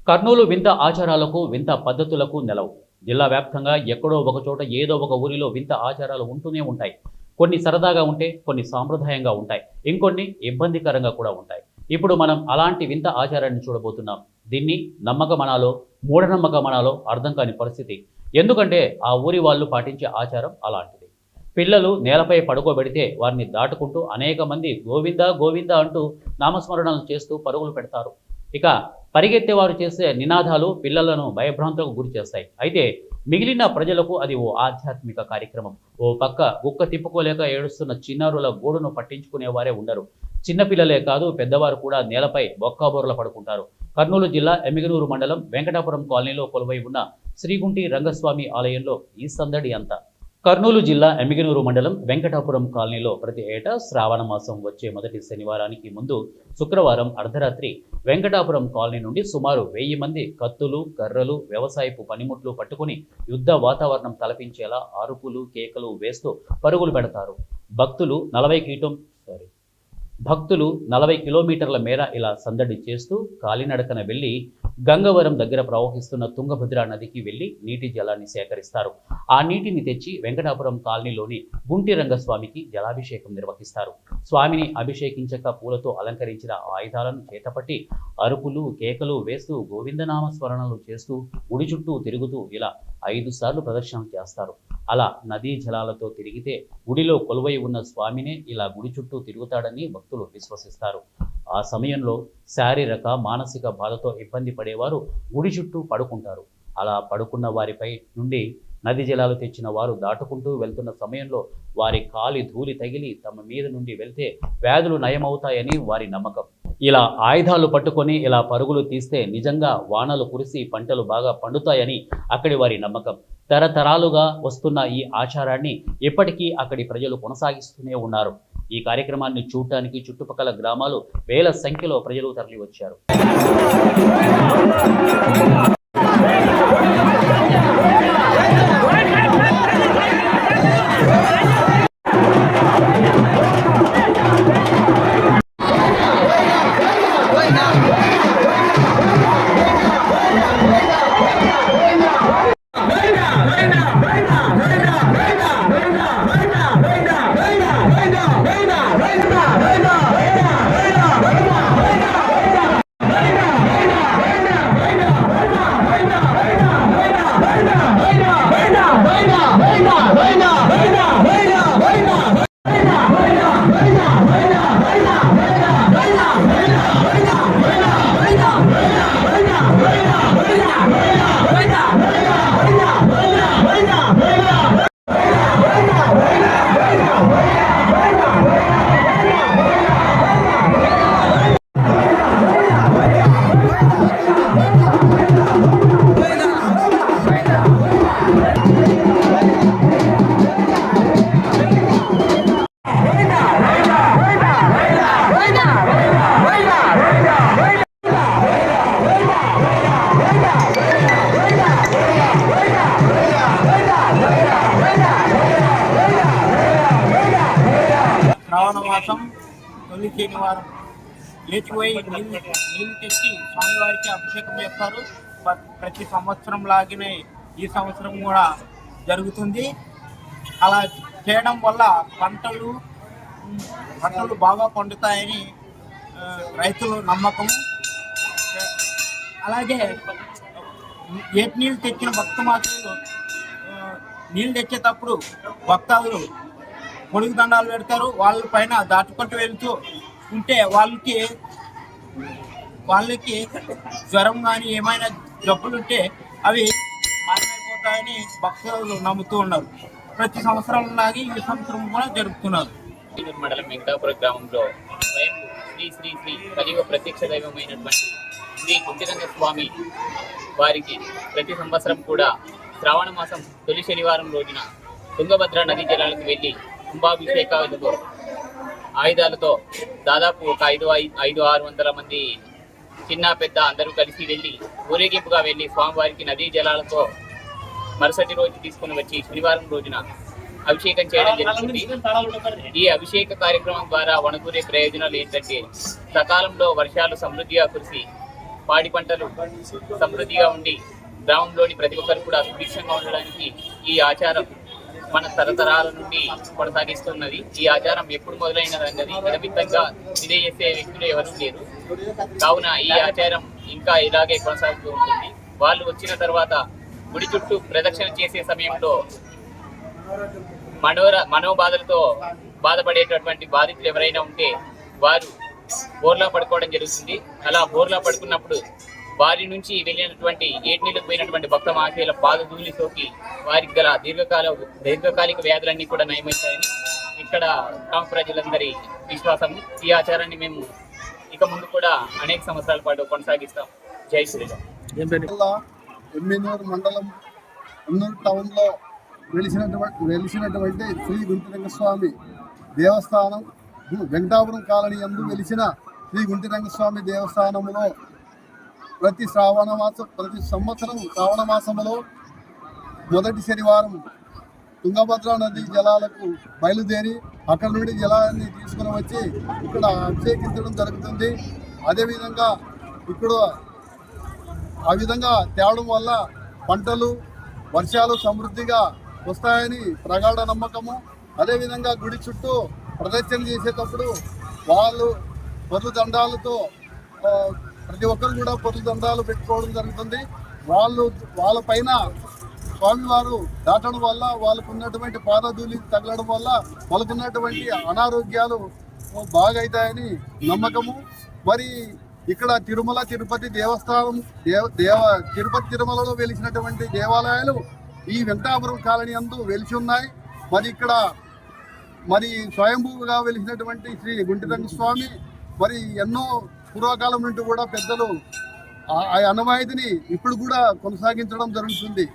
కర్నూలు వింత ఆచారాలకు వింత పద్ధతులకు నెలవు. జిల్లా వ్యాప్తంగా ఎక్కడో ఒక చోట ఏదో ఒక ఊరిలో వింత ఆచారాలు ఉంటూనే ఉంటాయి. కొన్ని సరదాగా ఉంటే, కొన్ని సాంప్రదాయంగా ఉంటాయి, ఇంకొన్ని ఇబ్బందికరంగా కూడా ఉంటాయి. ఇప్పుడు మనం అలాంటి వింత ఆచారాన్ని చూడబోతున్నాం. దీన్ని నమ్మకమనాలో మూఢనమ్మకమనాలో అర్థం కాని పరిస్థితి. ఎందుకంటే ఆ ఊరి వాళ్ళు పాటించే ఆచారం అలాంటిది. పిల్లలు నేలపై పడుకోబెడితే వారిని దాటుకుంటూ అనేక మంది గోవింద గోవింద అంటూ నామస్మరణలు చేస్తూ పరుగులు పెడతారు. ఇక పరిగెత్తేవారు చేసే నినాదాలు పిల్లలను భయభ్రాంతులకు గురి చేస్తాయి. అయితే మిగిలిన ప్రజలకు అది ఓ ఆధ్యాత్మిక కార్యక్రమం. ఓ పక్క గుక్క తిప్పుకోలేక ఏడుస్తున్న చిన్నారుల గోడును పట్టించుకునేవారే ఉండరు. చిన్నపిల్లలే కాదు, పెద్దవారు కూడా నేలపై బొక్కాబోర్ల పడుకుంటారు. కర్నూలు జిల్లా ఎమిగనూరు మండలం వెంకటాపురం కాలనీలో కొలువై ఉన్న శ్రీగుంటి రంగస్వామి ఆలయంలో ఈ సందడి అంతా. కర్నూలు జిల్లా ఎమిగనూరు మండలం వెంకటాపురం కాలనీలో ప్రతి ఏటా శ్రావణ మాసం వచ్చే మొదటి శనివారానికి ముందు శుక్రవారం అర్ధరాత్రి వెంకటాపురం కాలనీ నుండి సుమారు 1000 మంది కత్తులు, కర్రలు, వ్యవసాయపు పనిముట్లు పట్టుకుని యుద్ధ వాతావరణం తలపించేలా అరుపులు, కేకలు వేస్తూ పరుగులు పెడతారు. భక్తులు 40 కిలోమీటర్ల మేర ఇలా సందడి చేస్తూ కాలినడకన వెళ్లి గంగవరం దగ్గర ప్రవహిస్తున్న తుంగభద్ర నదికి వెళ్లి నీటి జలాన్ని సేకరిస్తారు. ఆ నీటిని తెచ్చి వెంకటాపురం కాలనీలోని గుంటి రంగస్వామికి జలాభిషేకం నిర్వహిస్తారు. స్వామిని అభిషేకించక పూలతో అలంకరించిన ఆయుధాలను చేతపట్టి అరుపులు, కేకలు వేస్తూ గోవిందనామ స్మరణలు చేస్తూ గుడి చుట్టూ తిరుగుతూ ఇలా 5 సార్లు ప్రదక్షిణం చేస్తారు. అలా నదీ జలాలతో తిరిగితే గుడిలో కొలువై ఉన్న స్వామినే ఇలా గుడి చుట్టూ తిరుగుతాడని భక్తులు విశ్వసిస్తారు. ఆ సమయంలో శారీరక, మానసిక బాధతో ఇబ్బంది పడేవారు గుడి చుట్టూ పడుకుంటారు. అలా పడుకున్న వారిపై నుండి నది జలాలు తెచ్చిన వారు దాటుకుంటూ వెళ్తున్న సమయంలో వారి కాలి ధూళి తగిలి తమ మీద నుండి వెళ్తే వ్యాధులు నయమవుతాయని వారి నమ్మకం. ఇలా ఆయుధాలు పట్టుకొని ఇలా పరుగులు తీస్తే నిజంగా వానలు కురిసి పంటలు బాగా పండుతాయని అక్కడి వారి నమ్మకం. తరతరాలుగా వస్తున్న ఈ ఆచారాన్ని ఇప్పటికీ అక్కడి ప్రజలు కొనసాగిస్తూనే ఉన్నారు. ఈ కార్యక్రమాన్ని చూడటానికి చుట్టుపక్కల గ్రామాలు వేల సంఖ్యలో ప్రజలు తరలి వచ్చారు. శ్రావణ మాసం తొలి శనివారం లేచిపోయి నీళ్ళు తెచ్చి స్వామివారికి అభిషేకం చేస్తారు. ప్రతి సంవత్సరం లాగానే ఈ సంవత్సరం కూడా జరుగుతుంది. అలా చేయడం వల్ల పంటలు బాగా పండుతాయని రైతుల నమ్మకం. అలాగే ఏటి నీళ్ళు తెచ్చిన భక్తమాతలు నీళ్ళు తెచ్చేటప్పుడు భక్తాదులు పొడుగు దండాలు పెడతారు. వాళ్ళ పైన దాటుకుంటూ వెళ్తూ ఉంటే వాళ్ళకి జ్వరం కానీ ఏమైనా జబ్బులు ఉంటే అవి మాయమైపోతాయని భక్తులు నమ్ముతూ ఉన్నారు. ప్రతి సంవత్సరం లాగే ఈ సంవత్సరం కూడా జరుపుతున్నారు. మండలం వెంకటాపురం గ్రామంలో స్వయం శ్రీ శ్రీ శ్రీ కలియుగ ప్రత్యక్ష దైవమైనటువంటి శ్రీ గుంటిరంగ స్వామి వారికి ప్రతి సంవత్సరం కూడా శ్రావణ మాసం తొలి శనివారం రోజున తుంగభద్ర నదీ జలాలకు వెళ్ళి కుంభాభిషేకాలతో ఆయుధాలతో దాదాపు ఒక 500-600 మంది చిన్న పెద్ద అందరూ కలిసి వెళ్ళి ఊరేగింపుగా వెళ్ళి స్వామివారికి నదీ జలాలతో మరుసటి రోజు తీసుకుని వచ్చి శనివారం రోజున అభిషేకం చేయడం జరుగుతుంది. ఈ అభిషేక కార్యక్రమం ద్వారా వనగూరే ప్రయోజనాలు ఏంటంటే సకాలంలో వర్షాలు సమృద్ధిగా కురిసి పాడి పంటలు సమృద్ధిగా ఉండి గ్రామంలోని ప్రతి ఒక్కరు కూడా సుభిక్షంగా ఉండడానికి ఈ ఆచారం మన తరతరాల నుండి కొనసాగిస్తున్నది. ఈ ఆచారం ఎప్పుడు మొదలైనది అన్నది నిమిత్తంగా తెలియజేసే వ్యక్తులు ఎవరూ లేరు. కావున ఈ ఆచారం ఇంకా ఇలాగే కొనసాగుతూ ఉంటుంది. వాళ్ళు వచ్చిన తర్వాత గుడి చుట్టూ ప్రదక్షిణ చేసే సమయంలో మనోబాధలతో బాధపడేటటువంటి బాధితులు ఎవరైనా ఉంటే వారు బోర్లా పడుకోవడం జరుగుతుంది. అలా బోర్లా పడుకున్నప్పుడు వారి నుంచి వెళ్ళినటువంటి ఏటినీళ్ళకు పోయినటువంటి భక్త మహాశయుల పాద ధూళి సోకి వారికి గల దీర్ఘకాలిక వ్యాధులన్నీ కూడా నయమవుతాయని ఇక్కడ గ్రామ ప్రజలందరి విశ్వాసం. ఈ ఆచారాన్ని మేము ఇక ముందు కూడా అనేక సంవత్సరాల పాటు కొనసాగిస్తాం. జై శ్రీరామ్. ఎమ్మినూరు మండలం ఎమ్మినూరు టౌన్లో వెలిసినటువంటి శ్రీ గుంటిరంగస్వామి దేవస్థానం, వెంకటాపురం కాలనీ యందు వెలిసిన శ్రీ గుంటిరంగస్వామి దేవస్థానంలో ప్రతి సంవత్సరం శ్రావణ మాసంలో మొదటి శనివారం తుంగభద్ర నది జలాలకు బయలుదేరి అక్కడ నుండి జలాన్ని తీసుకుని వచ్చి ఇక్కడ అభిషేకించడం జరుగుతుంది. అదేవిధంగా ఇక్కడ ఆ విధంగా తేవడం వల్ల పంటలు వర్షాలు సమృద్ధిగా వస్తాయని ప్రగాఢ నమ్మకము. అదేవిధంగా గుడి చుట్టూ ప్రదర్శన చేసేటప్పుడు వాళ్ళు పొర్లు దండాలతో ప్రతి ఒక్కరు కూడా పొర్లు దండాలు పెట్టుకోవడం జరుగుతుంది. వాళ్ళ పైన స్వామివారు దాటడం వల్ల వాళ్ళకు ఉన్నటువంటి పాదధూళి తగలడం వల్ల వాళ్ళకున్నటువంటి అనారోగ్యాలు బాగవుతాయని నమ్మకము. మరి ఇక్కడ తిరుమల తిరుపతి దేవస్థానం తిరుపతి తిరుమలలో వెలిసినటువంటి దేవాలయాలు ఈ వెంకటాపురం కాలనీ యందు వెలిసి ఉన్నాయి. మరి స్వయంభూగా వెలిసినటువంటి శ్రీ గుంటిరంగ స్వామి మరి ఎన్నో పూర్వకాలం నుండి కూడా పెద్దలు ఆ అనువాయితీని ఇప్పుడు కూడా కొనసాగించడం జరుగుతుంది.